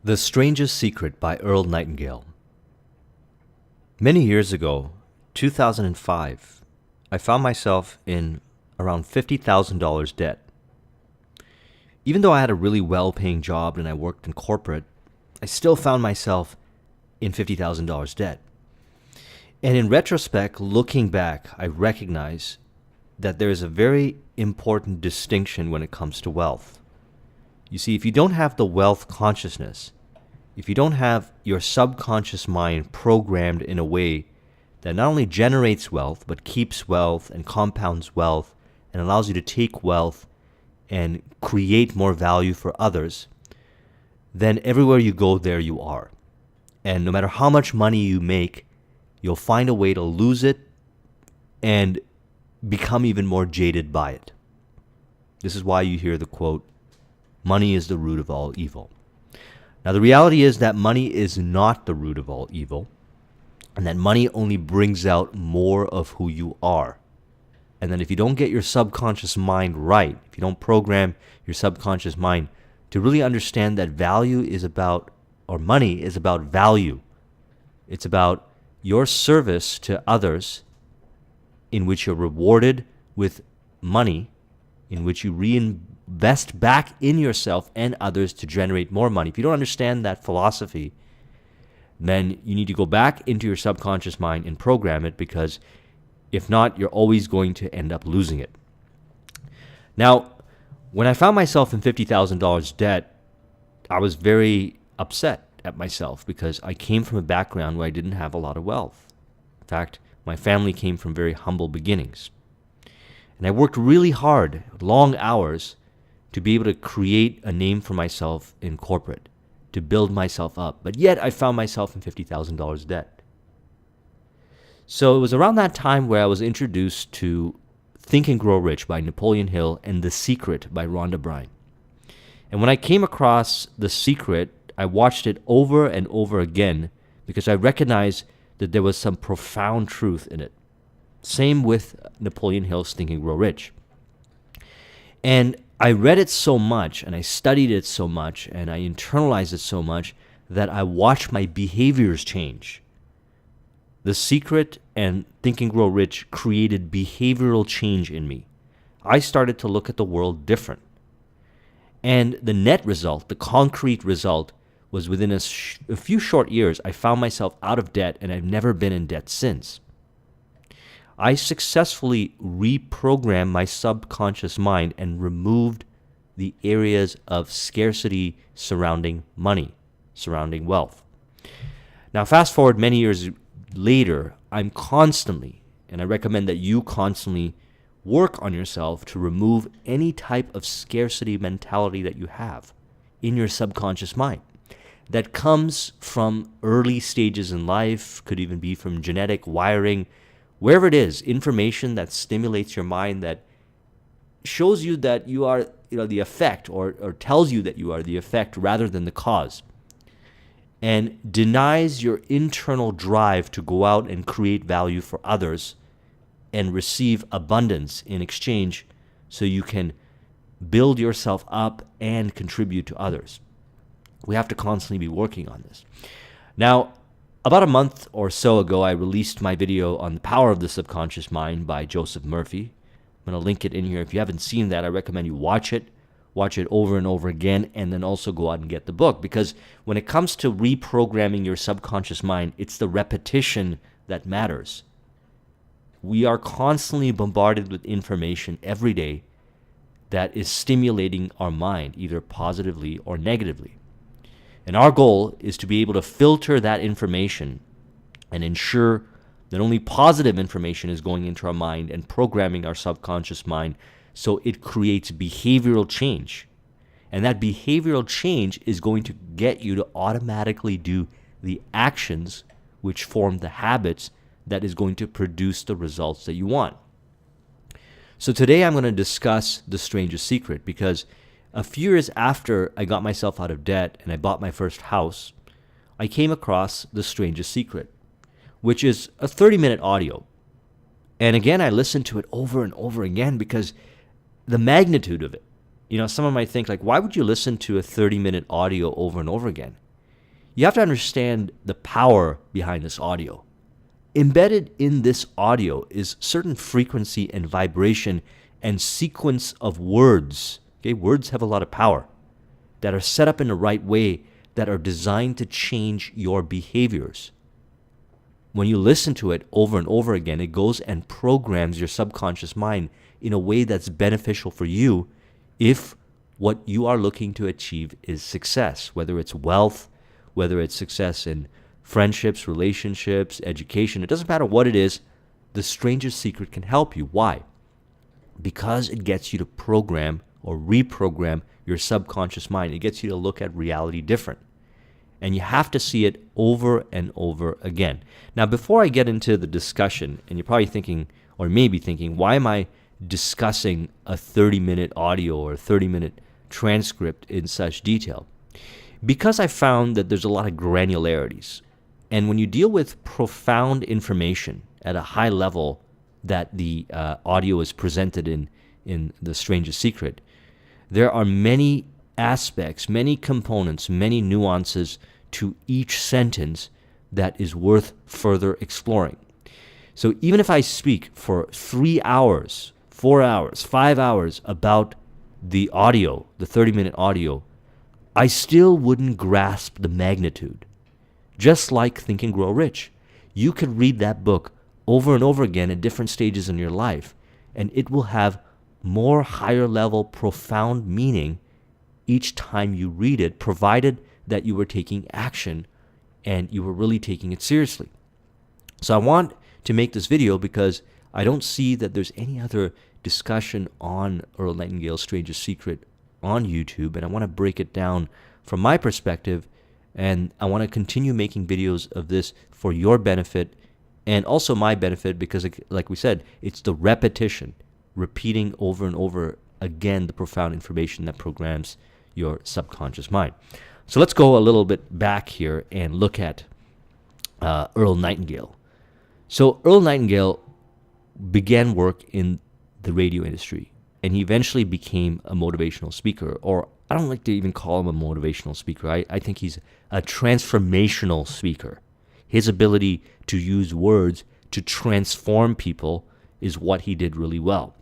The Strangest Secret by Earl Nightingale. Many years ago, 2005, I found myself in around $50,000 debt. Even though I had a really well-paying job and I worked in corporate, I still found myself in $50,000 debt. And in retrospect, looking back, I recognize that there is a very important distinction when it comes to wealth. You see, if you don't have the wealth consciousness, if you don't have your subconscious mind programmed in a way that not only generates wealth, but keeps wealth and compounds wealth and allows you to take wealth and create more value for others, then everywhere you go, there you are. And no matter how much money you make, you'll find a way to lose it and become even more jaded by it. This is why you hear the quote, "Money is the root of all evil." Now, the reality is that money is not the root of all evil, and that money only brings out more of who you are. And that if you don't get your subconscious mind right, if you don't program your subconscious mind to really understand that value is about, or money is about value, it's about your service to others in which you're rewarded with money, in which you reinvest back in yourself and others to generate more money. If you don't understand that philosophy, then you need to go back into your subconscious mind and program it, because if not, you're always going to end up losing it. Now, when I found myself in $50,000 debt, I was very upset at myself because I came from a background where I didn't have a lot of wealth. In fact, my family came from very humble beginnings. And I worked really hard, long hours, to be able to create a name for myself in corporate, to build myself up. But yet I found myself in $50,000 debt. So it was around that time where I was introduced to Think and Grow Rich by Napoleon Hill and The Secret by Rhonda Byrne. And when I came across The Secret, I watched it over and over again because I recognized that there was some profound truth in it. Same with Napoleon Hill's Think and Grow Rich. And I read it so much, and I studied it so much, and I internalized it so much that I watched my behaviors change. The Secret and Think and Grow Rich created behavioral change in me. I started to look at the world different. And the net result, the concrete result, was within a few short years, I found myself out of debt, and I've never been in debt since. I successfully reprogrammed my subconscious mind and removed the areas of scarcity surrounding money, surrounding wealth. Now, fast forward many years later, I'm constantly, and I recommend that you constantly work on yourself to remove any type of scarcity mentality that you have in your subconscious mind. That comes from early stages in life, could even be from genetic wiring, wherever it is, information that stimulates your mind, that shows you that you are the effect, or tells you that you are the effect rather than the cause, and denies your internal drive to go out and create value for others and receive abundance in exchange so you can build yourself up and contribute to others. We have to constantly be working on this. Now, about a month or so ago, I released my video on the power of the subconscious mind by Joseph Murphy. I'm going to link it in here. If you haven't seen that, I recommend you watch it over and over again, and then also go out and get the book. Because when it comes to reprogramming your subconscious mind, it's the repetition that matters. We are constantly bombarded with information every day that is stimulating our mind, either positively or negatively. And our goal is to be able to filter that information and ensure that only positive information is going into our mind and programming our subconscious mind so it creates behavioral change. And that behavioral change is going to get you to automatically do the actions which form the habits that is going to produce the results that you want. So today I'm going to discuss The Strangest Secret, because a few years after I got myself out of debt and I bought my first house, I came across The Strangest Secret, which is a 30-minute audio. And again, I listened to it over and over again because the magnitude of it. Someone might think, like, why would you listen to a 30-minute audio over and over again? You have to understand the power behind this audio. Embedded in this audio is certain frequency and vibration and sequence of words. Okay, words have a lot of power that are set up in the right way, that are designed to change your behaviors. When you listen to it over and over again, it goes and programs your subconscious mind in a way that's beneficial for you if what you are looking to achieve is success, whether it's wealth, whether it's success in friendships, relationships, education. It doesn't matter what it is, the Strangest Secret can help you. Why? Because it gets you to program or reprogram your subconscious mind. It gets you to look at reality different. And you have to see it over and over again. Now, before I get into the discussion, and you're probably thinking, or maybe thinking, why am I discussing a 30-minute audio or a 30-minute transcript in such detail? Because I found that there's a lot of granularities. And when you deal with profound information at a high level that the audio is presented in The Strangest Secret, there are many aspects, many components, many nuances to each sentence that is worth further exploring. So even if I speak for 3 hours, 4 hours, 5 hours about the audio, the 30-minute audio, I still wouldn't grasp the magnitude. Just like Think and Grow Rich. You could read that book over and over again at different stages in your life, and it will have more higher level, profound meaning each time you read it, provided that you were taking action and you were really taking it seriously. So I want to make this video because I don't see that there's any other discussion on Earl Nightingale's Strangest Secret on YouTube, and I want to break it down from my perspective, and I want to continue making videos of this for your benefit and also my benefit because, like we said, it's the repetition, repeating over and over again the profound information that programs your subconscious mind. So let's go a little bit back here and look at Earl Nightingale. So Earl Nightingale began work in the radio industry, and he eventually became a motivational speaker, or I don't like to even call him a motivational speaker. I think he's a transformational speaker. His ability to use words to transform people is what he did really well.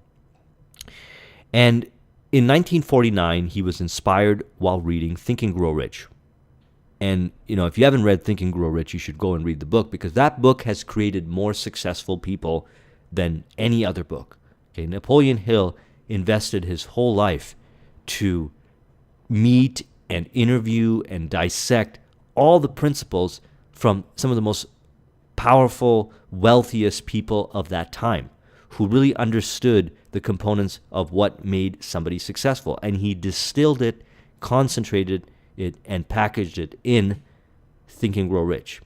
And in 1949, he was inspired while reading Think and Grow Rich. And, if you haven't read Think and Grow Rich, you should go and read the book, because that book has created more successful people than any other book. Okay, Napoleon Hill invested his whole life to meet and interview and dissect all the principles from some of the most powerful, wealthiest people of that time, who really understood the components of what made somebody successful. And he distilled it, concentrated it, and packaged it in Think and Grow Rich.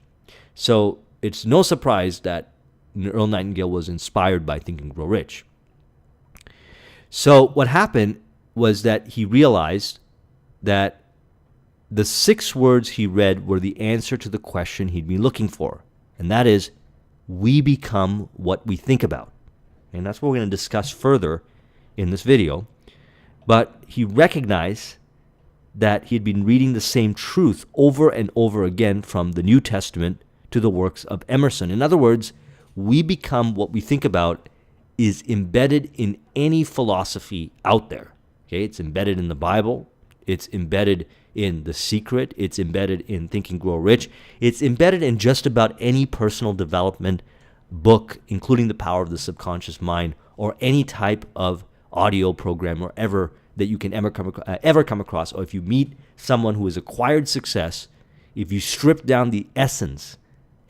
So it's no surprise that Earl Nightingale was inspired by Think and Grow Rich. So what happened was that he realized that the 6 words he read were the answer to the question he'd been looking for. And that is, we become what we think about. And that's what we're going to discuss further in this video. But he recognized that he had been reading the same truth over and over again from the New Testament to the works of Emerson. In other words, we become what we think about is embedded in any philosophy out there. Okay, it's embedded in the Bible. It's embedded in The Secret. It's embedded in Think and Grow Rich. It's embedded in just about any personal development book, including The Power of the Subconscious Mind, or any type of audio program or ever that you can ever come across. Or if you meet someone who has acquired success, if you strip down the essence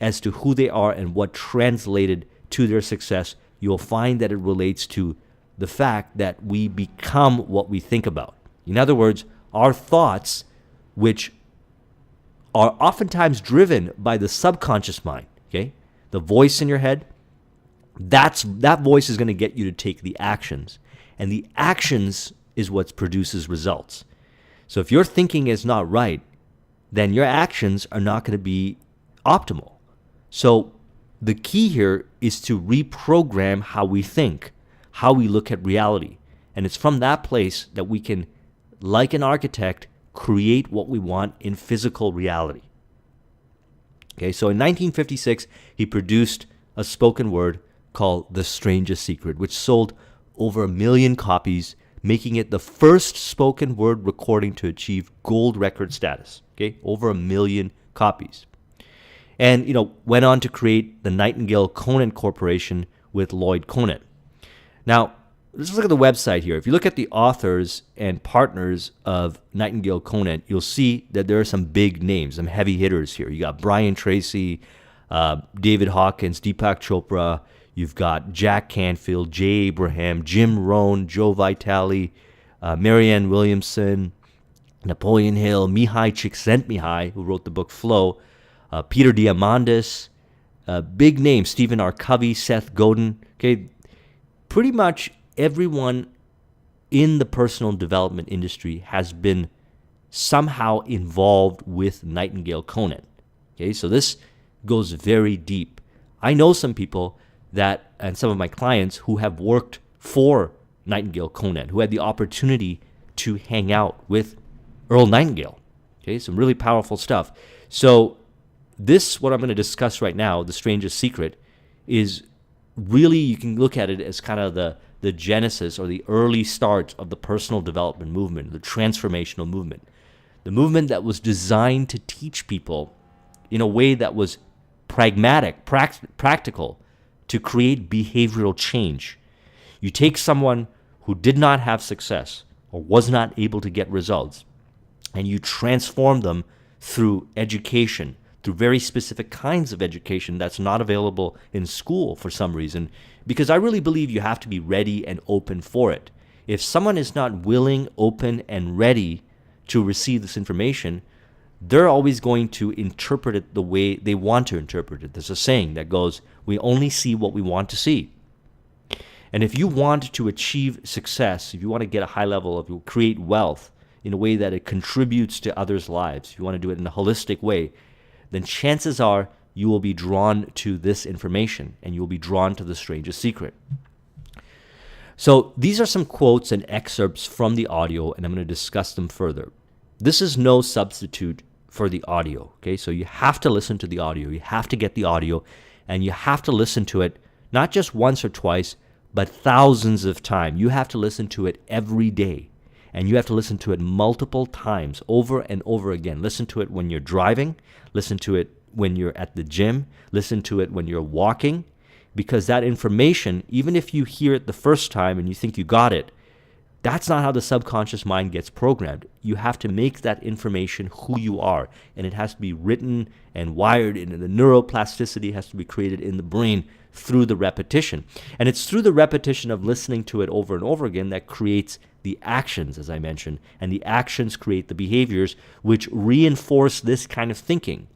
as to who they are and what translated to their success, you'll find that it relates to the fact that we become what we think about. In other words, our thoughts, which are oftentimes driven by the subconscious mind, okay? The voice in your head, that voice is going to get you to take the actions. And the actions is what produces results. So if your thinking is not right, then your actions are not going to be optimal. So the key here is to reprogram how we think, how we look at reality. And it's from that place that we can, like an architect, create what we want in physical reality. Okay, so in 1956, he produced a spoken word called The Strangest Secret, which sold over 1 million copies, making it the first spoken word recording to achieve gold record status. Okay, over 1 million copies. And, went on to create the Nightingale Conant Corporation with Lloyd Conant. Now, let's look at the website here. If you look at the authors and partners of Nightingale Conant, you'll see that there are some big names, some heavy hitters here. You got Brian Tracy, David Hawkins, Deepak Chopra. You've got Jack Canfield, Jay Abraham, Jim Rohn, Joe Vitale, Marianne Williamson, Napoleon Hill, Mihai Csikszentmihalyi, who wrote the book Flow, Peter Diamandis, big names, Stephen R. Covey, Seth Godin. Okay, pretty much everyone in the personal development industry has been somehow involved with Nightingale Conant. Okay, so this goes very deep. I know some people and some of my clients who have worked for Nightingale Conant, who had the opportunity to hang out with Earl Nightingale. Okay, some really powerful stuff. So what I'm going to discuss right now, The Strangest Secret, is really, you can look at it as kind of the genesis or the early start of the personal development movement, the transformational movement. The movement that was designed to teach people in a way that was pragmatic, practical, to create behavioral change. You take someone who did not have success or was not able to get results, and you transform them through education, through very specific kinds of education that's not available in school for some reason, because I really believe you have to be ready and open for it. If someone is not willing, open, and ready to receive this information, they're always going to interpret it the way they want to interpret it. There's a saying that goes, we only see what we want to see. And if you want to achieve success, if you want to get a high level of create wealth in a way that it contributes to others' lives, if you want to do it in a holistic way, then chances are you will be drawn to this information and you will be drawn to the strangest secret. So these are some quotes and excerpts from the audio, and I'm going to discuss them further. This is no substitute for the audio, okay? So you have to listen to the audio. You have to get the audio, and you have to listen to it not just once or twice, but thousands of times. You have to listen to it every day, and you have to listen to it multiple times, over and over again. Listen to it when you're driving. Listen to it when you're at the gym. Listen to it when you're walking, because that information, even if you hear it the first time and you think you got it, that's not how the subconscious mind gets programmed. You have to make that information who you are, and it has to be written and wired in, and the neuroplasticity has to be created in the brain through the repetition. And it's through the repetition of listening to it over and over again that creates the actions, as I mentioned, and the actions create the behaviors which reinforce this kind of thinking.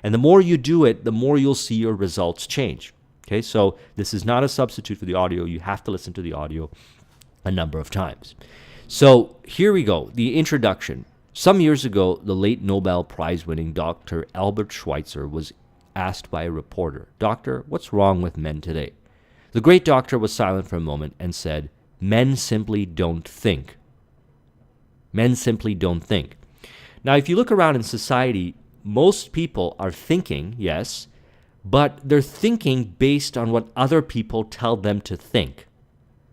And the more you do it, the more you'll see your results change. Okay, so this is not a substitute for the audio. You have to listen to the audio a number of times. So here we go, the introduction. Some years ago, the late Nobel Prize-winning Dr. Albert Schweitzer was asked by a reporter, "Doctor, what's wrong with men today?" The great doctor was silent for a moment and said, "Men simply don't think. Men simply don't think." Now, if you look around in society, most people are thinking, yes, but they're thinking based on what other people tell them to think.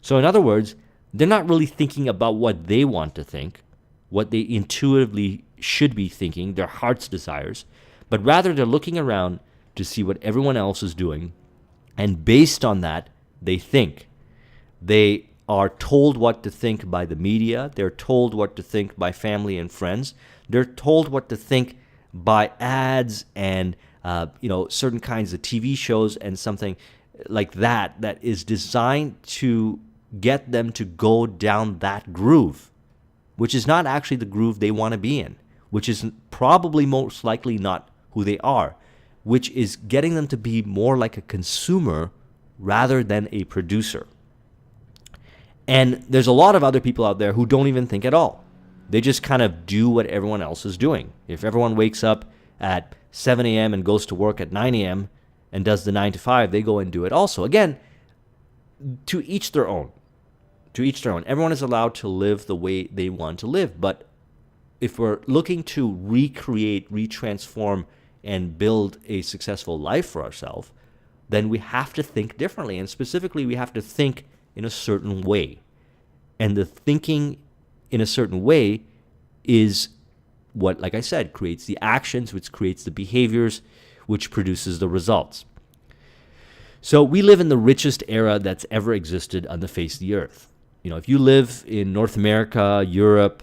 So in other words, they're not really thinking about what they want to think, what they intuitively should be thinking, their heart's desires, but rather they're looking around to see what everyone else is doing, and based on that, they think. They are told what to think by the media, they're told what to think by family and friends, they're told what to think by ads and certain kinds of TV shows and something like that is designed to get them to go down that groove, which is not actually the groove they want to be in, which is probably most likely not who they are, which is getting them to be more like a consumer rather than a producer. And there's a lot of other people out there who don't even think at all. They just kind of do what everyone else is doing. If everyone wakes up at 7 a.m. and goes to work at 9 a.m. and does the 9 to 5, they go and do it also. Again, to each their own. To each their own. Everyone is allowed to live the way they want to live. But if we're looking to recreate, retransform and build a successful life for ourselves, then we have to think differently. And specifically, we have to think in a certain way. And the thinking in a certain way is what, like I said, creates the actions, which creates the behaviors, which produces the results. So we live in the richest era that's ever existed on the face of the earth. If you live in North America, Europe,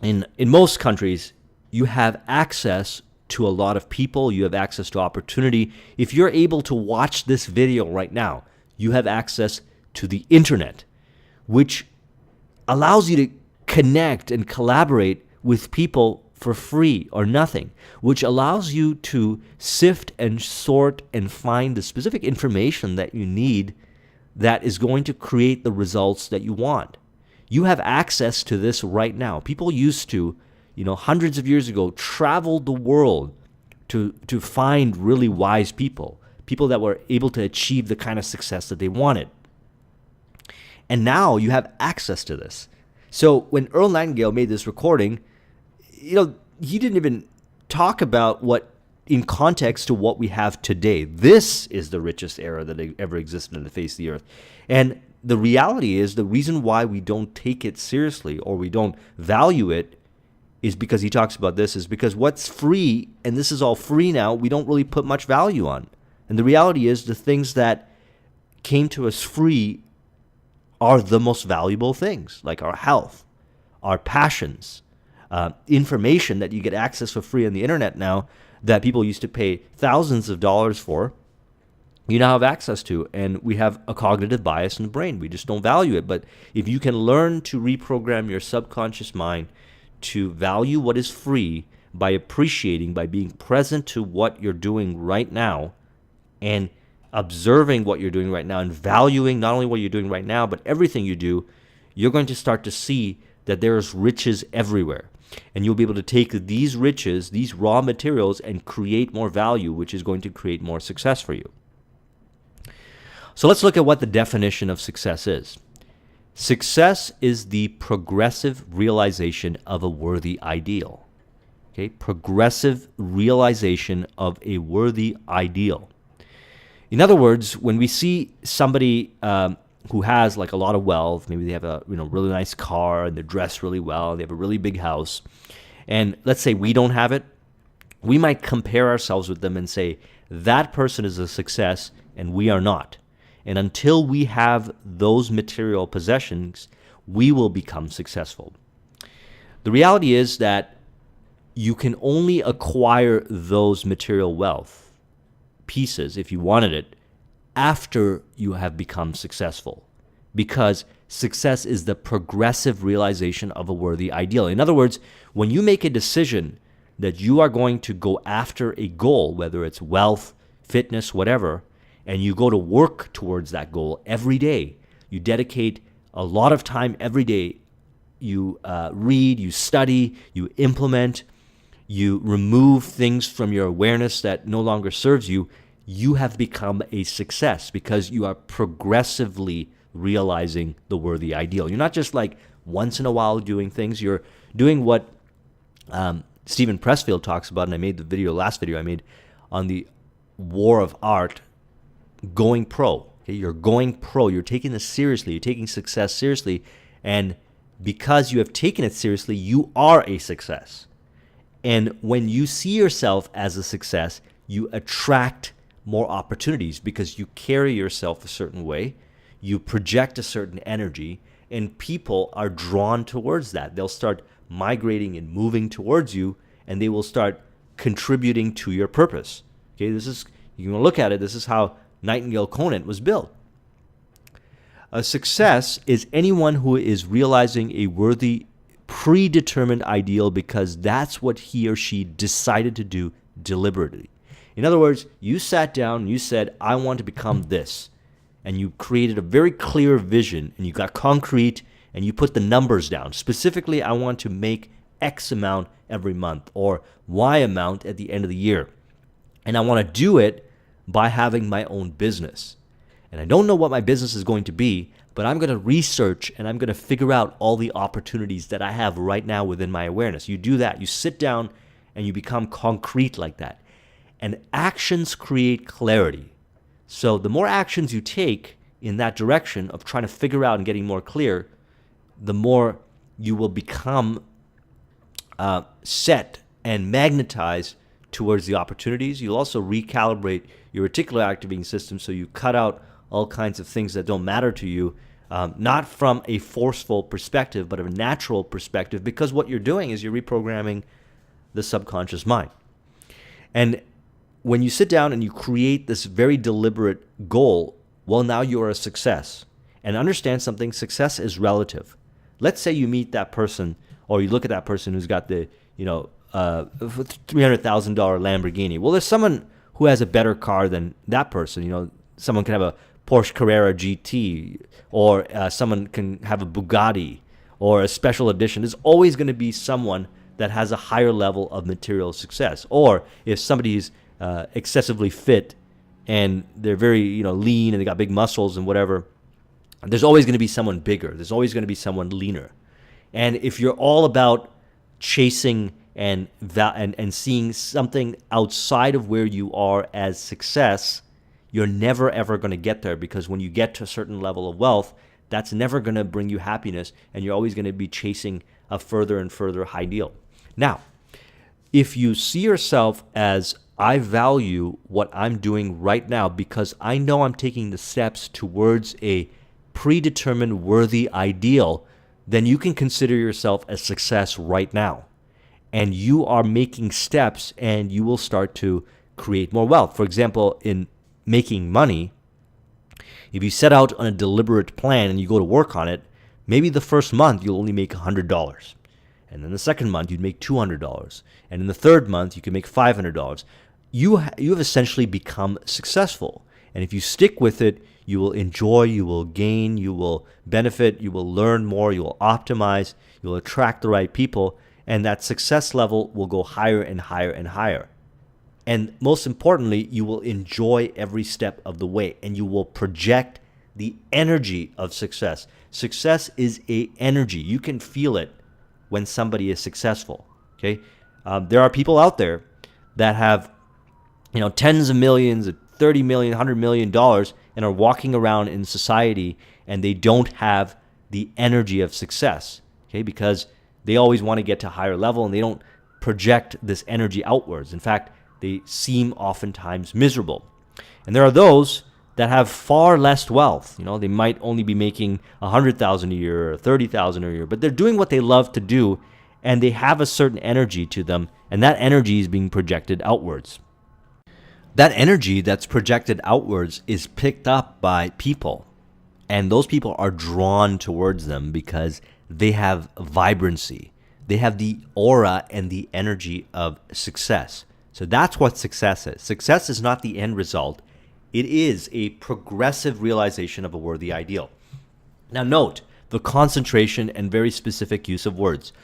in most countries, you have access to a lot of people. You have access to opportunity. If you're able to watch this video right now, you have access to the internet, which allows you to connect and collaborate with people for free or nothing, which allows you to sift and sort and find the specific information that you need that is going to create the results that you want. You have access to this right now. People used to, hundreds of years ago, travel the world to find really wise people that were able to achieve the kind of success that they wanted. And now you have access to this. So when Earl Nightingale made this recording, he didn't even talk about what in context to what we have today. This is the richest era that ever existed on the face of the earth. And the reality is, the reason why we don't take it seriously or we don't value it is because he talks about this, is because what's free, and this is all free now, we don't really put much value on. And the reality is, the things that came to us free are the most valuable things, like our health, our passions, information that you get access for free on the internet now that people used to pay thousands of dollars for, you now have access to. And we have a cognitive bias in the brain. We just don't value it. But if you can learn to reprogram your subconscious mind to value what is free by appreciating, by being present to what you're doing right now and observing what you're doing right now and valuing not only what you're doing right now, but everything you do, you're going to start to see that there's riches everywhere. And you'll be able to take these riches, these raw materials, and create more value, which is going to create more success for you. So let's look at what the definition of success is. Success is the progressive realization of a worthy ideal. Okay, progressive realization of a worthy ideal. In other words, when we see somebody who has like a lot of wealth, maybe they have a really nice car and they're dressed really well, they have a really big house, and let's say we don't have it, we might compare ourselves with them and say, that person is a success and we are not. And until we have those material possessions, we will become successful. The reality is that you can only acquire those material wealth pieces, if you wanted it, after you have become successful, because success is the progressive realization of a worthy ideal. In other words, when you make a decision that you are going to go after a goal, whether it's wealth, fitness, whatever, and you go to work towards that goal every day, you dedicate a lot of time every day, you read, you study, you implement, you remove things from your awareness that no longer serves you, you have become a success because you are progressively realizing the worthy ideal. You're not just like once in a while doing things. You're doing what Stephen Pressfield talks about, and I made the last video I made on the war of art, going pro. Okay, you're going pro. You're taking this seriously. You're taking success seriously. And because you have taken it seriously, you are a success. And when you see yourself as a success, you attract more opportunities because you carry yourself a certain way, you project a certain energy, and people are drawn towards that. They'll start migrating and moving towards you, and they will start contributing to your purpose. Okay, you can look at it, this is how Nightingale Conant was built. A success is anyone who is realizing a worthy, predetermined ideal because that's what he or she decided to do deliberately. In other words, you sat down and you said, I want to become this. And you created a very clear vision and you got concrete and you put the numbers down. Specifically, I want to make X amount every month or Y amount at the end of the year. And I want to do it by having my own business. And I don't know what my business is going to be, but I'm going to research and I'm going to figure out all the opportunities that I have right now within my awareness. You do that. You sit down and you become concrete like that. And actions create clarity. So the more actions you take in that direction of trying to figure out and getting more clear, the more you will become set and magnetized towards the opportunities. You'll also recalibrate your reticular activating system, so you cut out all kinds of things that don't matter to you, not from a forceful perspective, but a natural perspective, because what you're doing is you're reprogramming the subconscious mind. And when you sit down and you create this very deliberate goal, well, now you are a success. And understand something, success is relative. Let's say you meet that person, or you look at that person who's got the, $300,000 Lamborghini. Well, there's someone who has a better car than that person. Someone can have a Porsche Carrera GT, or someone can have a Bugatti or a special edition. There's always going to be someone that has a higher level of material success. Or if somebody's excessively fit and they're very lean and they got big muscles and whatever, there's always going to be someone bigger. There's always going to be someone leaner. And if you're all about chasing and seeing something outside of where you are as success, you're never ever going to get there, because when you get to a certain level of wealth, that's never going to bring you happiness, and you're always going to be chasing a further and further high deal. Now, if you see yourself as, I value what I'm doing right now because I know I'm taking the steps towards a predetermined worthy ideal, then you can consider yourself a success right now. And you are making steps, and you will start to create more wealth. For example, in making money, if you set out on a deliberate plan and you go to work on it, maybe the first month you'll only make $100. And then the second month you'd make $200. And in the third month you can make $500. You have essentially become successful. And if you stick with it, you will enjoy, you will gain, you will benefit, you will learn more, you will optimize, you will attract the right people, and that success level will go higher and higher and higher. And most importantly, you will enjoy every step of the way, and you will project the energy of success. Success is an energy. You can feel it when somebody is successful. Okay, there are people out there that have, tens of millions, 30 million, $100 million, and are walking around in society, and they don't have the energy of success. Okay, because they always want to get to a higher level, and they don't project this energy outwards. In fact, they seem oftentimes miserable. And there are those that have far less wealth. They might only be making $100,000 a year or $30,000 a year, but they're doing what they love to do, and they have a certain energy to them, and that energy is being projected outwards. That energy that's projected outwards is picked up by people, and those people are drawn towards them because they have vibrancy. They have the aura and the energy of success. So that's what success is. Success is not the end result. It is a progressive realization of a worthy ideal. Now note the concentration and very specific use of words.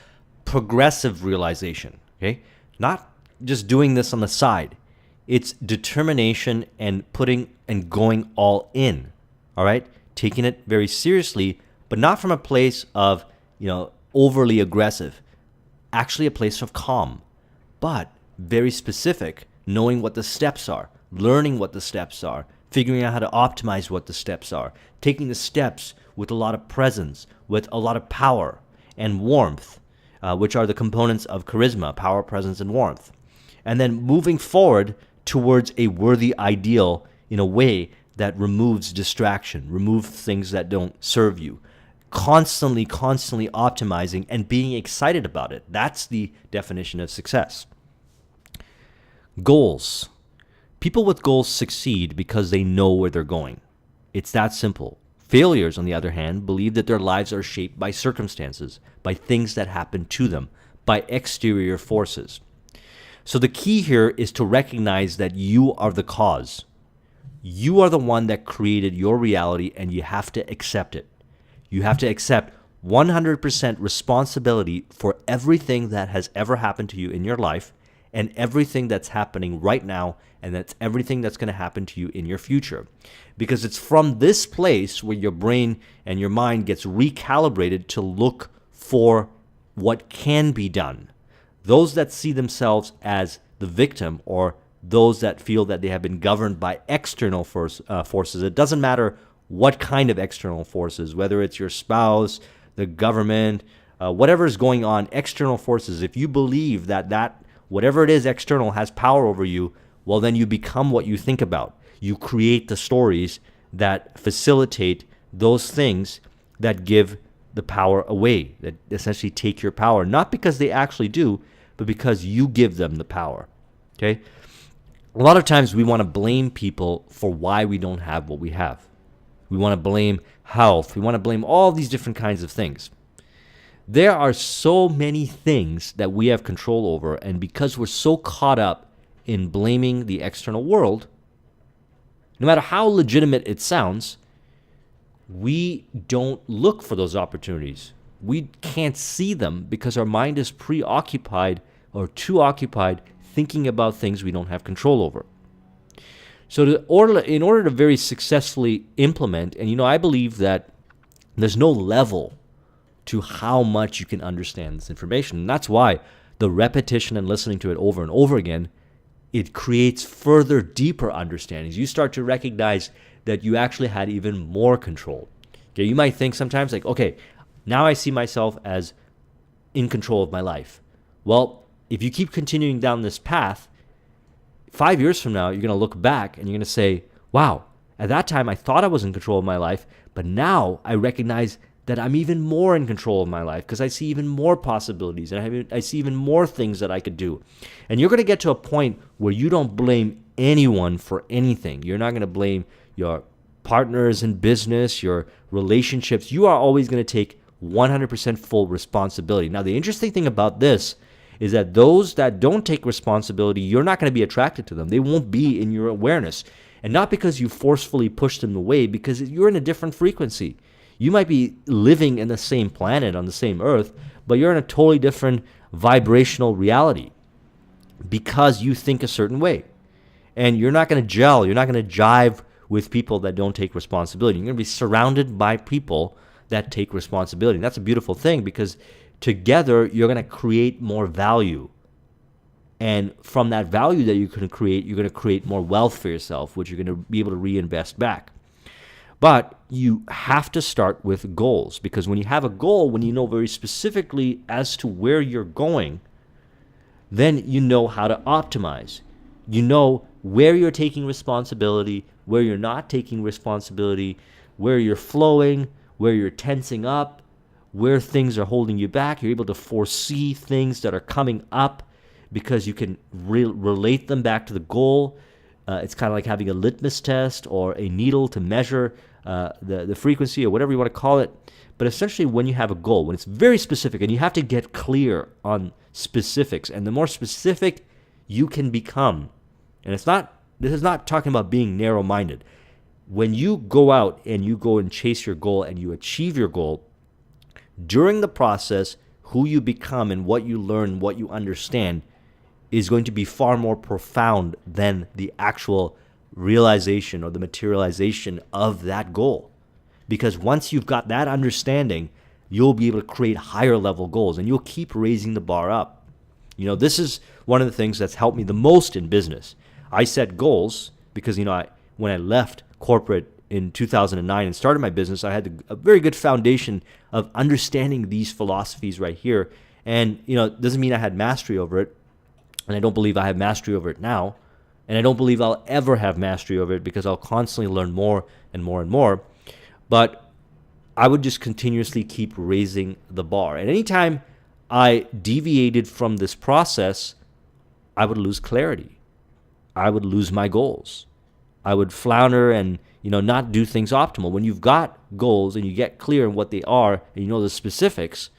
Progressive realization, okay? Not just doing this on the side. It's determination and putting and going all in, all right? Taking it very seriously, but not from a place of, overly aggressive. Actually a place of calm, but very specific, knowing what the steps are, learning what the steps are, figuring out how to optimize what the steps are, taking the steps with a lot of presence, with a lot of power and warmth, which are the components of charisma, power, presence, and warmth. And then moving forward towards a worthy ideal in a way that removes distraction, removes things that don't serve you. Constantly optimizing and being excited about it. That's the definition of success. Goals. People with goals succeed because they know where they're going. It's that simple. Failures, on the other hand, believe that their lives are shaped by circumstances, by things that happen to them, by exterior forces. So the key here is to recognize that you are the cause. You are the one that created your reality, and you have to accept it. You have to accept 100% responsibility for everything that has ever happened to you in your life, and everything that's happening right now, and that's everything that's going to happen to you in your future. Because it's from this place where your brain and your mind gets recalibrated to look for what can be done. Those that see themselves as the victim or those that feel that they have been governed by external forces. It doesn't matter what kind of external forces, whether it's your spouse, the government, whatever is going on, external forces. If you believe that whatever it is external has power over you, well, then you become what you think about. You create the stories that facilitate those things that give the power away, that essentially take your power, not because they actually do, but because you give them the power. Okay? A lot of times we want to blame people for why we don't have what we have. We want to blame health. We want to blame all these different kinds of things. There are so many things that we have control over, and because we're so caught up in blaming the external world, no matter how legitimate it sounds, we don't look for those opportunities. We can't see them because our mind is preoccupied or too occupied thinking about things we don't have control over. So in order to very successfully implement, and I believe that there's no level to how much you can understand this information. And that's why the repetition and listening to it over and over again, it creates further, deeper understandings. You start to recognize that you actually had even more control. Okay, you might think sometimes like, okay, now I see myself as in control of my life. Well, if you keep continuing down this path, 5 years from now, you're going to look back and you're going to say, wow, at that time I thought I was in control of my life, but now I recognize that I'm even more in control of my life because I see even more possibilities and I see even more things that I could do. And you're going to get to a point where you don't blame anyone for anything. You're not going to blame your partners in business, your relationships. You are always going to take 100% full responsibility. Now, the interesting thing about this is that those that don't take responsibility, you're not going to be attracted to them. They won't be in your awareness. And not because you forcefully push them away, because you're in a different frequency. You might be living in the same planet, on the same earth, but you're in a totally different vibrational reality because you think a certain way. And you're not going to gel, you're not going to jive with people that don't take responsibility. You're going to be surrounded by people that take responsibility. And that's a beautiful thing because together you're going to create more value. And from that value that you can create, you're going to create more wealth for yourself, which you're going to be able to reinvest back. But you have to start with goals, because when you have a goal, when you know very specifically as to where you're going, then you know how to optimize. You know where you're taking responsibility, where you're not taking responsibility, where you're flowing, where you're tensing up, where things are holding you back. You're able to foresee things that are coming up because you can relate them back to the goal. It's kind of like having a litmus test or a needle to measure the frequency or whatever you want to call it. But essentially, when you have a goal, when it's very specific, and you have to get clear on specifics, and the more specific you can become, and this is not talking about being narrow-minded. When you go out and you go and chase your goal and you achieve your goal, during the process, who you become and what you learn, what you understand, is going to be far more profound than the actual realization or the materialization of that goal. Because once you've got that understanding, you'll be able to create higher level goals and you'll keep raising the bar up. This is one of the things that's helped me the most in business. I set goals because, when I left corporate in 2009 and started my business, I had a very good foundation of understanding these philosophies right here. And, it doesn't mean I had mastery over it. And I don't believe I have mastery over it now. And I don't believe I'll ever have mastery over it because I'll constantly learn more and more and more. But I would just continuously keep raising the bar. And anytime I deviated from this process, I would lose clarity. I would lose my goals. I would flounder and, not do things optimal. When you've got goals and you get clear on what they are and you know the specifics,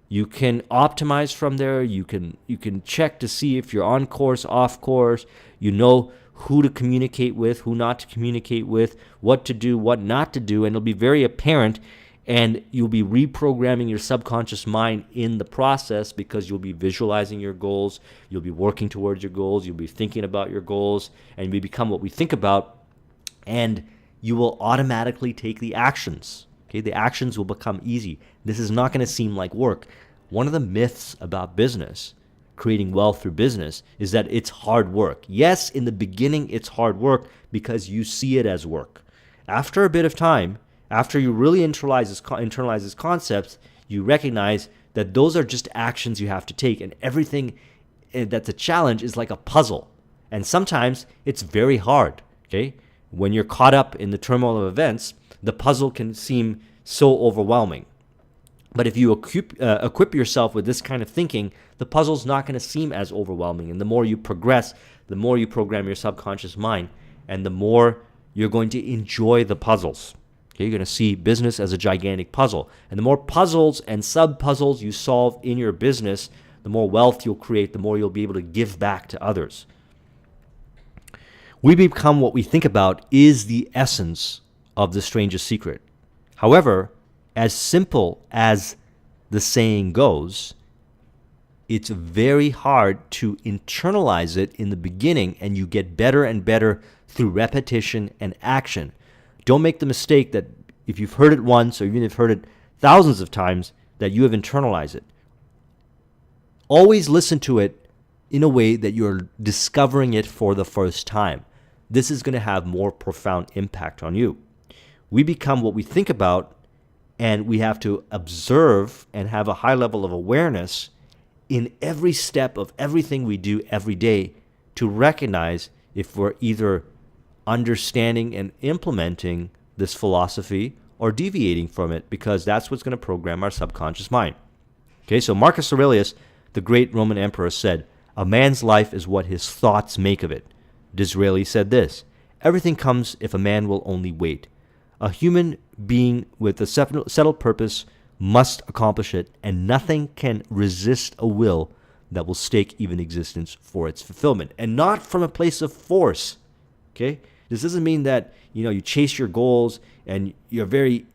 you can optimize from there. You can check to see if you're on course, off course. You know who to communicate with, who not to communicate with, what to do, what not to do, and it'll be very apparent. And you'll be reprogramming your subconscious mind in the process because you'll be visualizing your goals. You'll be working towards your goals. You'll be thinking about your goals, and we become what we think about. And you will automatically take the actions. Okay, the actions will become easy. This is not going to seem like work. One of the myths about business creating wealth through business is that it's hard work. Yes, in the beginning, it's hard work because you see it as work. After a bit of time, after you really internalize these concepts, you recognize that those are just actions you have to take, and everything that's a challenge is like a puzzle. And sometimes it's very hard, okay? When you're caught up in the turmoil of events, the puzzle can seem so overwhelming. But if you equip yourself with this kind of thinking, the puzzle's not going to seem as overwhelming. And the more you progress, the more you program your subconscious mind, and the more you're going to enjoy the puzzles. Okay, you're going to see business as a gigantic puzzle. And the more puzzles and sub-puzzles you solve in your business, the more wealth you'll create, the more you'll be able to give back to others. We become what we think about is the essence of the strangest secret. However, as simple as the saying goes, it's very hard to internalize it in the beginning, and you get better and better through repetition and action. Don't make the mistake that if you've heard it once, or even if you've heard it thousands of times, that you have internalized it. Always listen to it in a way that you're discovering it for the first time. This is going to have more profound impact on you. We become what we think about, and we have to observe and have a high level of awareness in every step of everything we do every day to recognize if we're either understanding and implementing this philosophy or deviating from it, because that's what's going to program our subconscious mind. Okay, so Marcus Aurelius, the great Roman emperor, said, "A man's life is what his thoughts make of it." Disraeli said this, "Everything comes if a man will only wait. A human being with a settled purpose must accomplish it, and nothing can resist a will that will stake even existence for its fulfillment." And not from a place of force, okay? This doesn't mean that, you chase your goals and you're very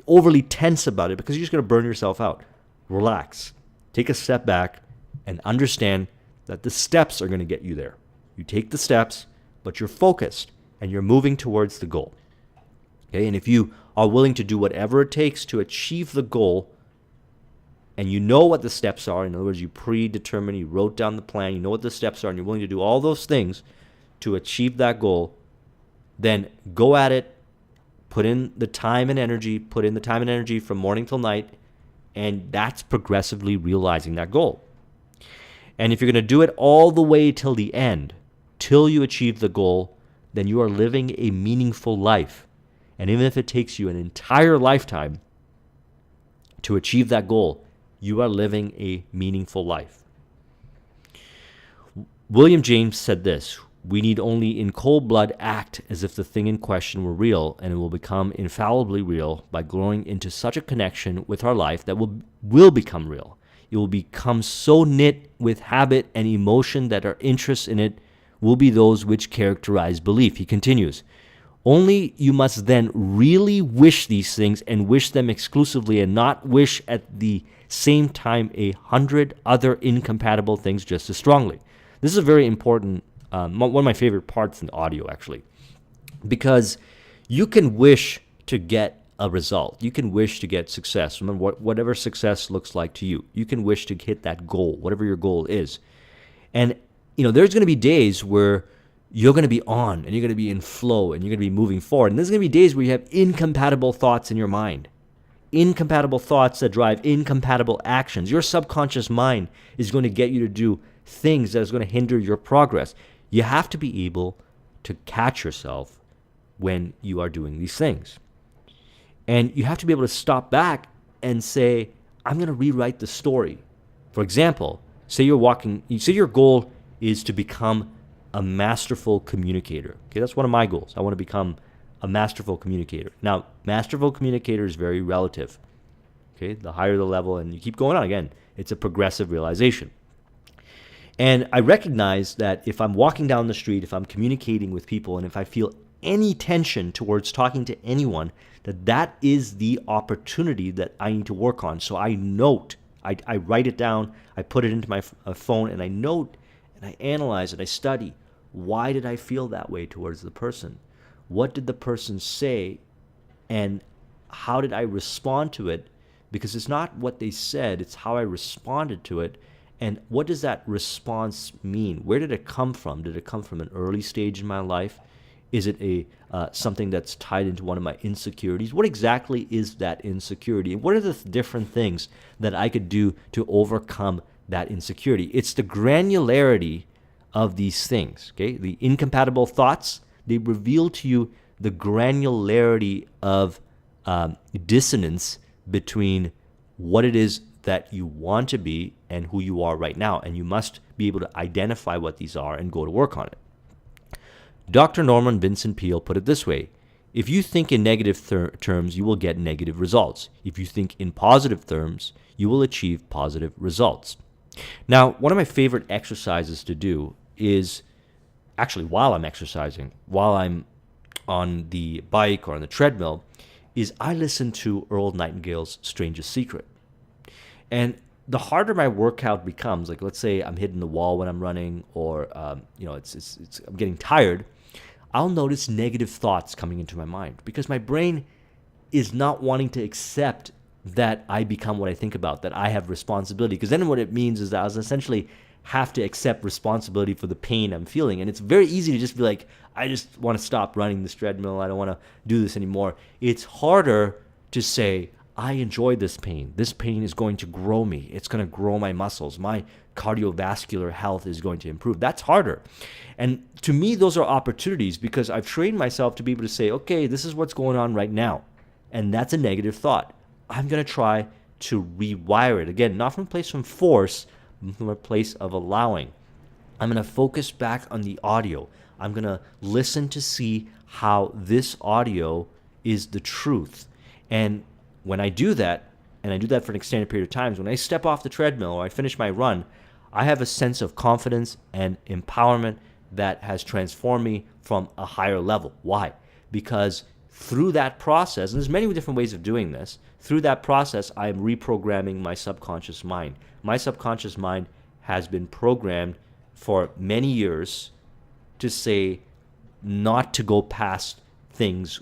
overly tense about it, because you're just going to burn yourself out. Relax. Take a step back and understand that the steps are going to get you there. You take the steps, but you're focused and you're moving towards the goal. Okay, and if you are willing to do whatever it takes to achieve the goal, and you know what the steps are, in other words, you predetermined, you wrote down the plan, you know what the steps are, and you're willing to do all those things to achieve that goal, then go at it, put in the time and energy from morning till night, and that's progressively realizing that goal. And if you're going to do it all the way till the end, till you achieve the goal, then you are living a meaningful life. And even if it takes you an entire lifetime to achieve that goal, you are living a meaningful life. William James said this, "We need only in cold blood act as if the thing in question were real, and it will become infallibly real by growing into such a connection with our life that will become real. It will become so knit with habit and emotion that our interests in it will be those which characterize belief." He continues, "Only you must then really wish these things, and wish them exclusively, and not wish at the same time 100 other incompatible things just as strongly." This is a very important, one of my favorite parts in audio, actually, because you can wish to get a result. You can wish to get success. Remember, whatever success looks like to you, you can wish to hit that goal, whatever your goal is. And, there's going to be days where you're going to be on, and you're going to be in flow, and you're going to be moving forward. And there's going to be days where you have incompatible thoughts in your mind. Incompatible thoughts that drive incompatible actions. Your subconscious mind is going to get you to do things that is going to hinder your progress. You have to be able to catch yourself when you are doing these things. And you have to be able to stop back and say, I'm going to rewrite the story. For example, say your goal is to become a masterful communicator. Okay, that's one of my goals. I want to become a masterful communicator. Now, masterful communicator is very relative. Okay, the higher the level, and you keep going on, again, it's a progressive realization. And I recognize that if I'm walking down the street, if I'm communicating with people, and if I feel any tension towards talking to anyone, that is the opportunity that I need to work on. So I note, I write it down, I put it into my phone, and I note, and I analyze it, I study. Why did I feel that way towards the person? What did the person say, and how did I respond to it? Because it's not what they said, it's how I responded to it. And what does that response mean? Where did it come from? Did it come from an early stage in my life? Is it something that's tied into one of my insecurities? What exactly is that insecurity? And what are the different things that I could do to overcome that insecurity? It's the granularity of these things, okay? The incompatible thoughts, they reveal to you the granularity of dissonance between what it is that you want to be and who you are right now. And you must be able to identify what these are and go to work on it. Dr. Norman Vincent Peale put it this way: if you think in negative terms, you will get negative results. If you think in positive terms, you will achieve positive results. Now, one of my favorite exercises to do is actually while I'm exercising, while I'm on the bike or on the treadmill, is I listen to Earl Nightingale's Strangest Secret. And the harder my workout becomes, like let's say I'm hitting the wall when I'm running, or I'm getting tired, I'll notice negative thoughts coming into my mind because my brain is not wanting to accept that I become what I think about, that I have responsibility. Because then what it means is that I was essentially have to accept responsibility for the pain I'm feeling. And it's very easy to just be like, I just want to stop running this treadmill. I don't want to do this anymore. It's harder to say, I enjoy this pain. This pain is going to grow me. It's going to grow my muscles. My cardiovascular health is going to improve. That's harder. And to me, those are opportunities because I've trained myself to be able to say, okay, this is what's going on right now. And that's a negative thought. I'm going to try to rewire it. Again, not from a place of force, but from a place of allowing. I'm going to focus back on the audio. I'm going to listen to see how this audio is the truth. And when I do that, and I do that for an extended period of time, when I step off the treadmill or I finish my run, I have a sense of confidence and empowerment that has transformed me from a higher level. Why? Because through that process, and there's many different ways of doing this, through that process, I am reprogramming my subconscious mind. My subconscious mind has been programmed for many years to say not to go past things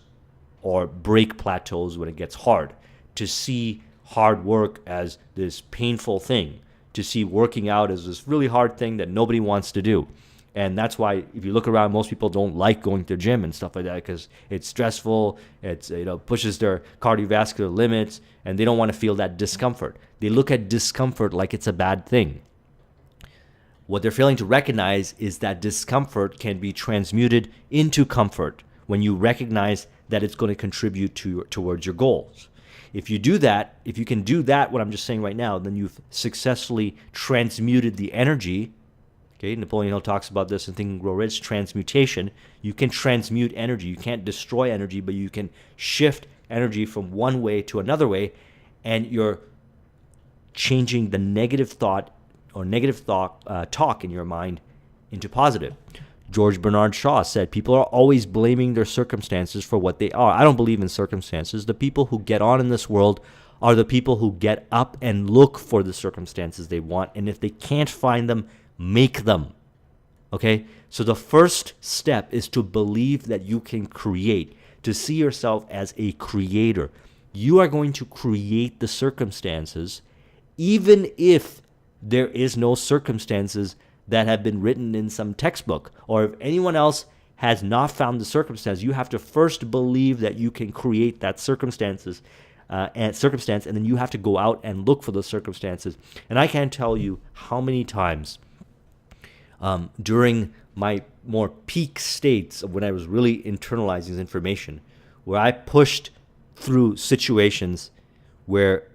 or break plateaus when it gets hard, to see hard work as this painful thing, to see working out as this really hard thing that nobody wants to do. And that's why if you look around, most people don't like going to the gym and stuff like that because it's stressful, it's pushes their cardiovascular limits, and they don't want to feel that discomfort. They look at discomfort like it's a bad thing. What they're failing to recognize is that discomfort can be transmuted into comfort when you recognize that it's going to contribute towards your goals. If you do that, if you can do that, what I'm just saying right now, then you've successfully transmuted the energy. Okay, Napoleon Hill talks about this in Think and Grow Rich, transmutation. You can transmute energy. You can't destroy energy, but you can shift energy from one way to another way, and you're changing the negative thought or negative talk in your mind into positive. George Bernard Shaw said, people are always blaming their circumstances for what they are. I don't believe in circumstances. The people who get on in this world are the people who get up and look for the circumstances they want, and if they can't find them, make them. Okay? So the first step is to believe that you can create, to see yourself as a creator. You are going to create the circumstances, even if there is no circumstances that have been written in some textbook, or if anyone else has not found the circumstance. You have to first believe that you can create that circumstance, and then you have to go out and look for those circumstances. And I can't tell you how many times during my more peak states of when I was really internalizing this information, where I pushed through situations where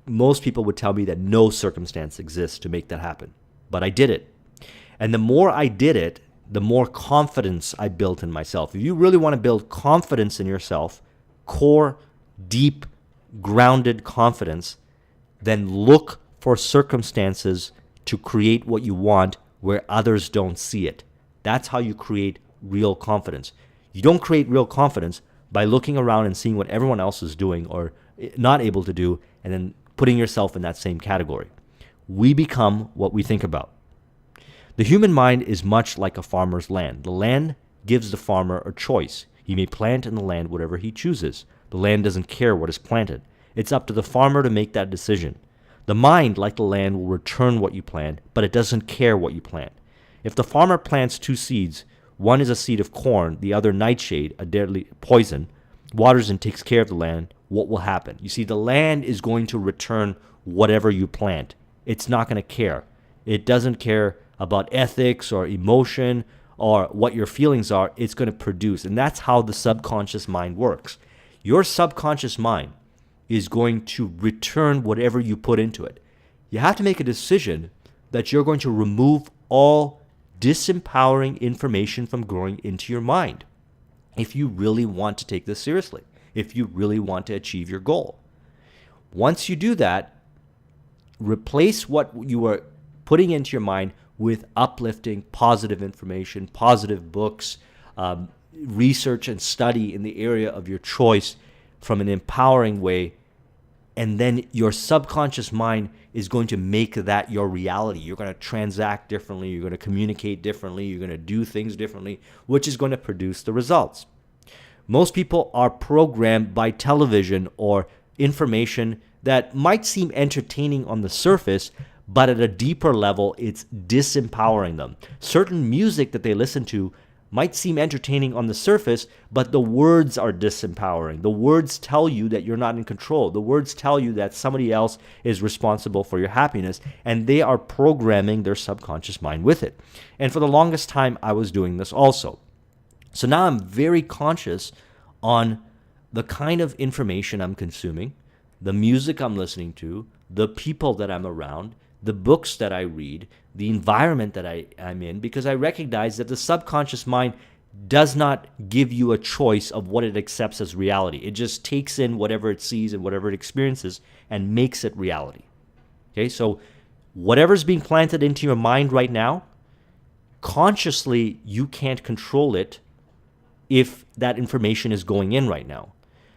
most people would tell me that no circumstance exists to make that happen. But I did it. And the more I did it, the more confidence I built in myself. If you really want to build confidence in yourself, core, deep, grounded confidence, then look for circumstances to create what you want where others don't see it. That's how you create real confidence. You don't create real confidence by looking around and seeing what everyone else is doing or not able to do and then putting yourself in that same category. We become what we think about. The human mind is much like a farmer's land. The land gives the farmer a choice. He may plant in the land whatever he chooses. The land doesn't care what is planted. It's up to the farmer to make that decision. The mind, like the land, will return what you plant, but it doesn't care what you plant. If the farmer plants 2 seeds, one is a seed of corn, the other nightshade, a deadly poison, waters and takes care of the land, what will happen? You see, the land is going to return whatever you plant. It's not going to care. It doesn't care about ethics or emotion or what your feelings are. It's going to produce. And that's how the subconscious mind works. Your subconscious mind is going to return whatever you put into it. You have to make a decision that you're going to remove all disempowering information from growing into your mind if you really want to take this seriously, if you really want to achieve your goal. Once you do that, replace what you are putting into your mind with uplifting, positive information, positive books, research and study in the area of your choice from an empowering way. And then your subconscious mind is going to make that your reality. You're going to transact differently. You're going to communicate differently. You're going to do things differently, which is going to produce the results. Most people are programmed by television or information that might seem entertaining on the surface, but at a deeper level, it's disempowering them. Certain music that they listen to might seem entertaining on the surface, but the words are disempowering. The words tell you that you're not in control. The words tell you that somebody else is responsible for your happiness, and they are programming their subconscious mind with it. And for the longest time, I was doing this also. So now I'm very conscious on the kind of information I'm consuming, the music I'm listening to, the people that I'm around, the books that I read, the environment that I'm in, because I recognize that the subconscious mind does not give you a choice of what it accepts as reality. It just takes in whatever it sees and whatever it experiences and makes it reality. Okay, so whatever's being planted into your mind right now, consciously you can't control it if that information is going in right now.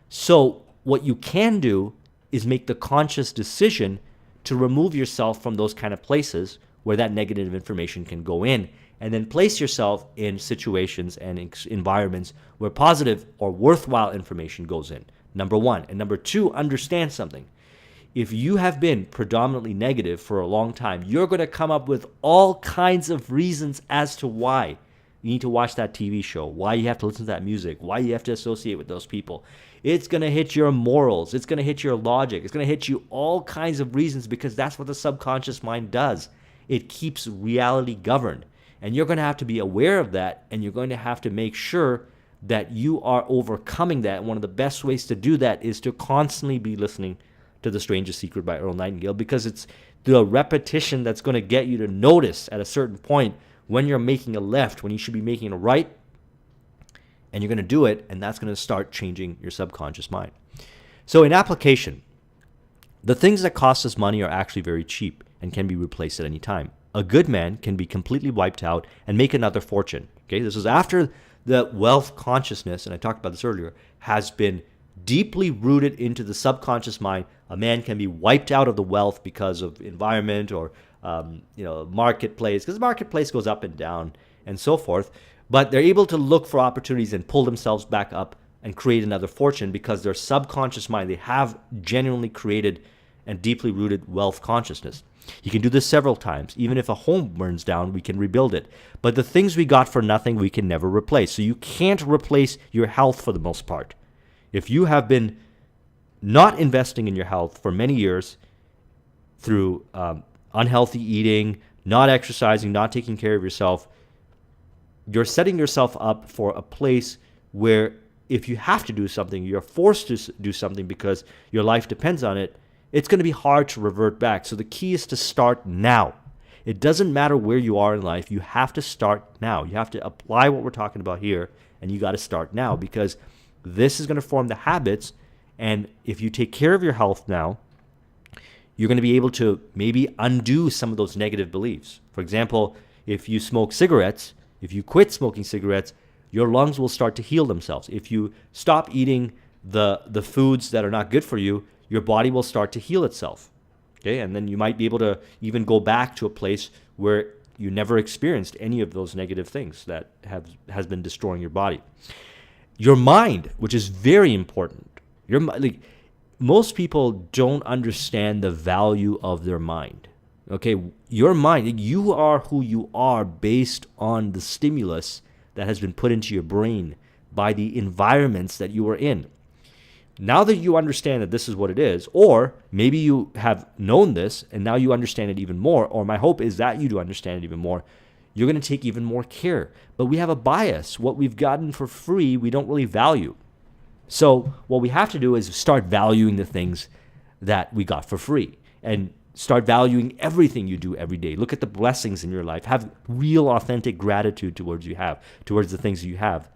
So what you can do is make the conscious decision to remove yourself from those kind of places where that negative information can go in, and then place yourself in situations and environments where positive or worthwhile information goes in. Number one. And number two, understand something. If you have been predominantly negative for a long time, you're going to come up with all kinds of reasons as to why you need to watch that TV show, why you have to listen to that music, why you have to associate with those people. It's going to hit your morals. It's going to hit your logic. It's going to hit you all kinds of reasons, because that's what the subconscious mind does. It keeps reality governed. And you're going to have to be aware of that, and you're going to have to make sure that you are overcoming that. One of the best ways to do that is to constantly be listening to The Strangest Secret by Earl Nightingale, because it's the repetition that's going to get you to notice at a certain point when you're making a left, when you should be making a right, and you're going to do it, and that's going to start changing your subconscious mind. So in application, the things that cost us money are actually very cheap and can be replaced at any time. A good man can be completely wiped out and make another fortune. Okay, this is after the wealth consciousness, and I talked about this earlier, has been deeply rooted into the subconscious mind. A man can be wiped out of the wealth because of environment or marketplace, because the marketplace goes up and down and so forth. But they're able to look for opportunities and pull themselves back up and create another fortune, because their subconscious mind, they have genuinely created and deeply rooted wealth consciousness. You can do this several times. Even if a home burns down, we can rebuild it. But the things we got for nothing, we can never replace. So you can't replace your health for the most part. If you have been not investing in your health for many years through unhealthy eating, not exercising, not taking care of yourself, you're setting yourself up for a place where if you have to do something, you're forced to do something because your life depends on it, it's going to be hard to revert back. So the key is to start now. It doesn't matter where you are in life. You have to start now. You have to apply what we're talking about here, and you got to start now, because this is going to form the habits. And if you take care of your health now, you're going to be able to maybe undo some of those negative beliefs. For example, if you smoke cigarettes, if you quit smoking cigarettes, your lungs will start to heal themselves. If you stop eating the foods that are not good for you, your body will start to heal itself. Okay, and then you might be able to even go back to a place where you never experienced any of those negative things that has been destroying your body. Your mind, which is very important. most people don't understand the value of their mind. Okay, your mind, you are who you are based on the stimulus that has been put into your brain by the environments that you are in. Now that you understand that this is what it is, or maybe you have known this and now you understand it even more, or my hope is that you do understand it even more, you're going to take even more care. But we have a bias. What we've gotten for free, we don't really value. So what we have to do is start valuing the things that we got for free and start valuing everything you do every day. Look at the blessings in your life. Have real, authentic gratitude towards the things that you have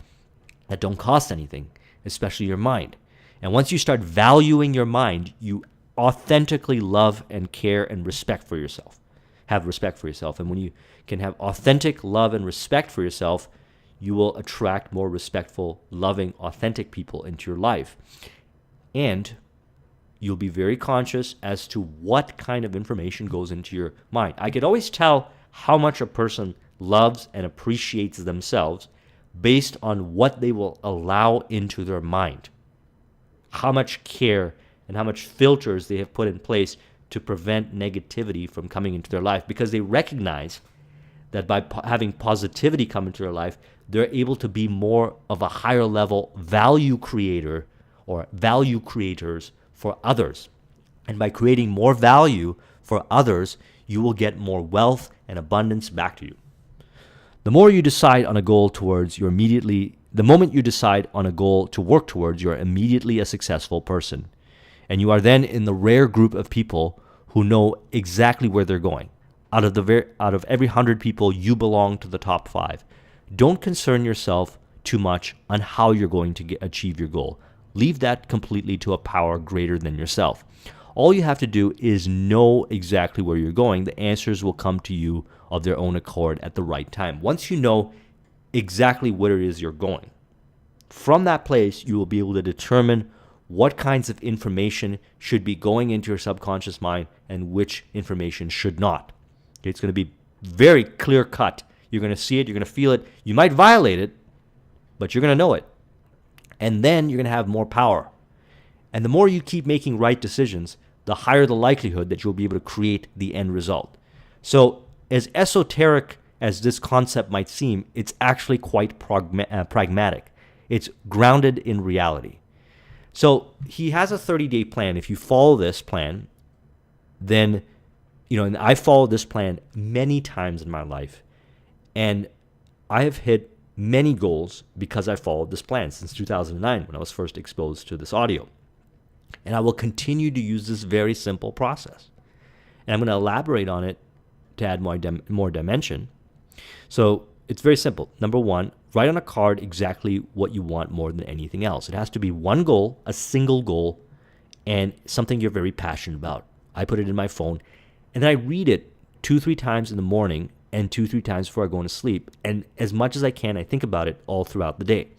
that don't cost anything, especially your mind. And once you start valuing your mind, you authentically love and care and respect for yourself. Have respect for yourself. And when you can have authentic love and respect for yourself, you will attract more respectful, loving, authentic people into your life. And you'll be very conscious as to what kind of information goes into your mind. I could always tell how much a person loves and appreciates themselves based on what they will allow into their mind. How much care and how much filters they have put in place to prevent negativity from coming into their life, because they recognize that by having positivity come into their life, they're able to be more of a higher level value creator or value creators for others. And by creating more value for others, you will get more wealth and abundance back to you. The more you decide on a goal towards your the moment you decide on a goal to work towards, you're immediately a successful person. And you are then in the rare group of people who know exactly where they're going. Out of every 100 people, you belong to the top 5. Don't concern yourself too much on how you're going to achieve your goal. Leave that completely to a power greater than yourself. All you have to do is know exactly where you're going. The answers will come to you of their own accord at the right time. Once you know exactly where it is you're going, from that place, you will be able to determine what kinds of information should be going into your subconscious mind and which information should not. Okay, it's going to be very clear cut. You're going to see it, you're going to feel it. You might violate it, but you're going to know it. And then you're going to have more power. And the more you keep making right decisions, the higher the likelihood that you'll be able to create the end result. So as esoteric as this concept might seem, it's actually quite pragmatic. It's grounded in reality. So he has a 30-day plan. If you follow this plan, then, and I followed this plan many times in my life. And I have hit many goals because I followed this plan since 2009 when I was first exposed to this audio. And I will continue to use this very simple process. And I'm going to elaborate on it to add more dimension. So it's very simple. Number one, write on a card exactly what you want more than anything else. It has to be one goal, a single goal, and something you're very passionate about. I put it in my phone, and then I read it 2-3 times in the morning and 2-3 times before I go to sleep. And as much as I can, I think about it all throughout the day.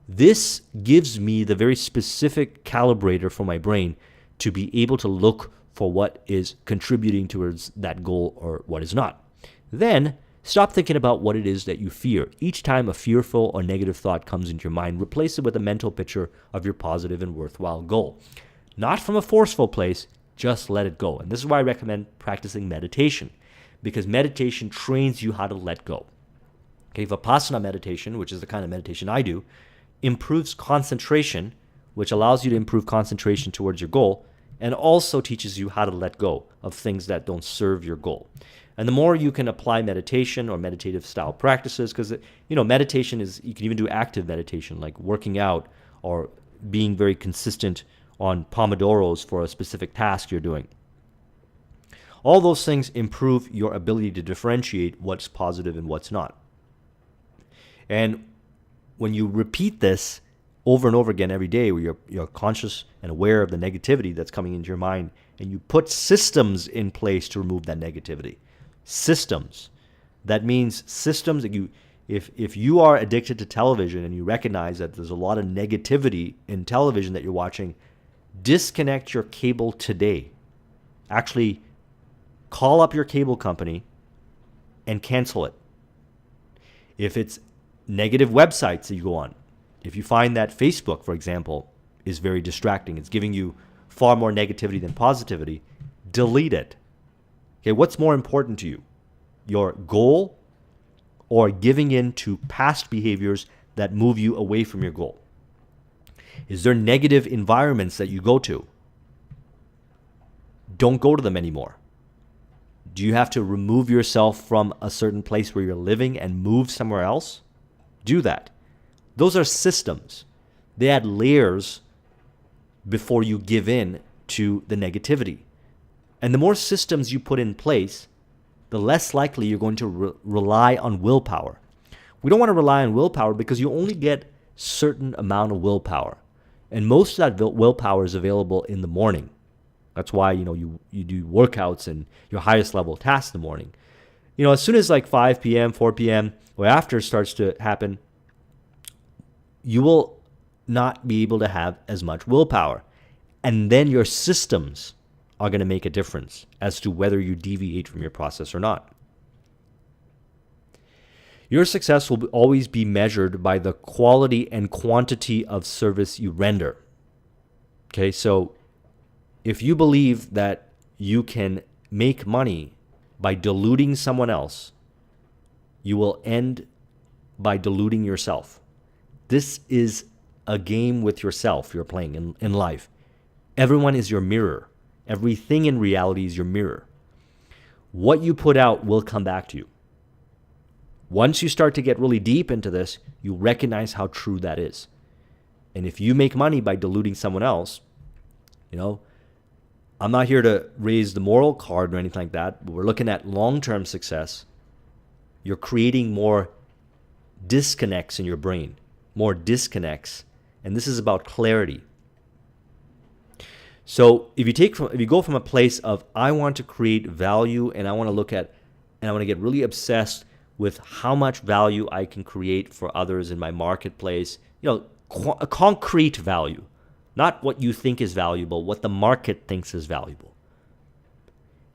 This gives me the very specific calibrator for my brain to be able to look for what is contributing towards that goal or what is not. Then stop thinking about what it is that you fear. Each time a fearful or negative thought comes into your mind, replace it with a mental picture of your positive and worthwhile goal. Not from a forceful place, just let it go. And this is why I recommend practicing meditation, because meditation trains you how to let go. Okay, Vipassana meditation, which is the kind of meditation I do, improves concentration, which allows you to improve concentration towards your goal, and also teaches you how to let go of things that don't serve your goal. And the more you can apply meditation or meditative style practices, because meditation is, you can even do active meditation like working out or being very consistent on Pomodoros for a specific task you're doing. All those things improve your ability to differentiate what's positive and what's not. And when you repeat this over and over again every day, where you're conscious and aware of the negativity that's coming into your mind, and you put systems in place to remove that negativity. Systems. That means systems that if you are addicted to television and you recognize that there's a lot of negativity in television that you're watching, disconnect your cable today. Actually, call up your cable company and cancel it. If it's negative websites that you go on, if you find that Facebook, for example, is very distracting, it's giving you far more negativity than positivity, delete it. Okay, what's more important to you? Your goal or giving in to past behaviors that move you away from your goal? Is there negative environments that you go to? Don't go to them anymore. Do you have to remove yourself from a certain place where you're living and move somewhere else? Do that. Those are systems. They add layers before you give in to the negativity. And the more systems you put in place, the less likely you're going to rely on willpower. We don't want to rely on willpower because you only get certain amount of willpower. And most of that willpower is available in the morning. That's why, you do workouts and your highest level tasks in the morning. As soon as like 5 p.m., 4 p.m., or after starts to happen, you will not be able to have as much willpower. And then your systems are going to make a difference as to whether you deviate from your process or not. Your success will always be measured by the quality and quantity of service you render. Okay, so if you believe that you can make money by deluding someone else, you will end by deluding yourself. This is a game with yourself you're playing in life. Everyone is your mirror. Everything in reality is your mirror. What you put out will come back to you. Once you start to get really deep into this, you recognize how true that is. And if you make money by deluding someone else, I'm not here to raise the moral card or anything like that, but we're looking at long-term success. You're creating more disconnects in your brain, more disconnects, and this is about clarity. So if you go from a place of I want to create value and I want to get really obsessed with how much value I can create for others in my marketplace, a concrete value, not what you think is valuable, what the market thinks is valuable.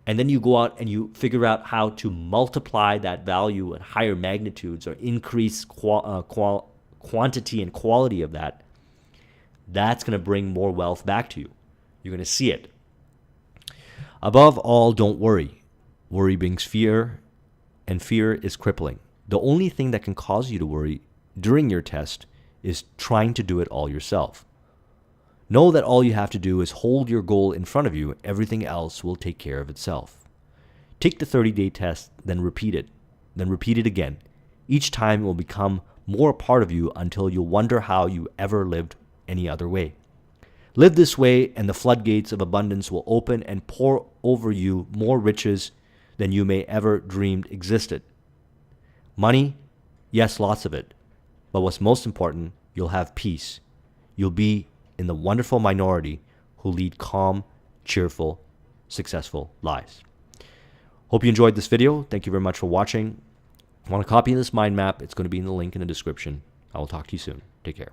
And then you go out and you figure out how to multiply that value at higher magnitudes or increase quantity and quality of that. That's going to bring more wealth back to you. You're going to see it. Above all, don't worry. Worry brings fear, and fear is crippling. The only thing that can cause you to worry during your test is trying to do it all yourself. Know that all you have to do is hold your goal in front of you. Everything else will take care of itself. Take the 30-day test, then repeat it. Then repeat it again. Each time it will become more a part of you until you'll wonder how you ever lived any other way. Live this way, and the floodgates of abundance will open and pour over you more riches than you may ever dreamed existed. Money, yes, lots of it. But what's most important, you'll have peace. You'll be in the wonderful minority who lead calm, cheerful, successful lives. Hope you enjoyed this video. Thank you very much for watching. Want a copy of this mind map? It's going to be in the link in the description. I will talk to you soon. Take care.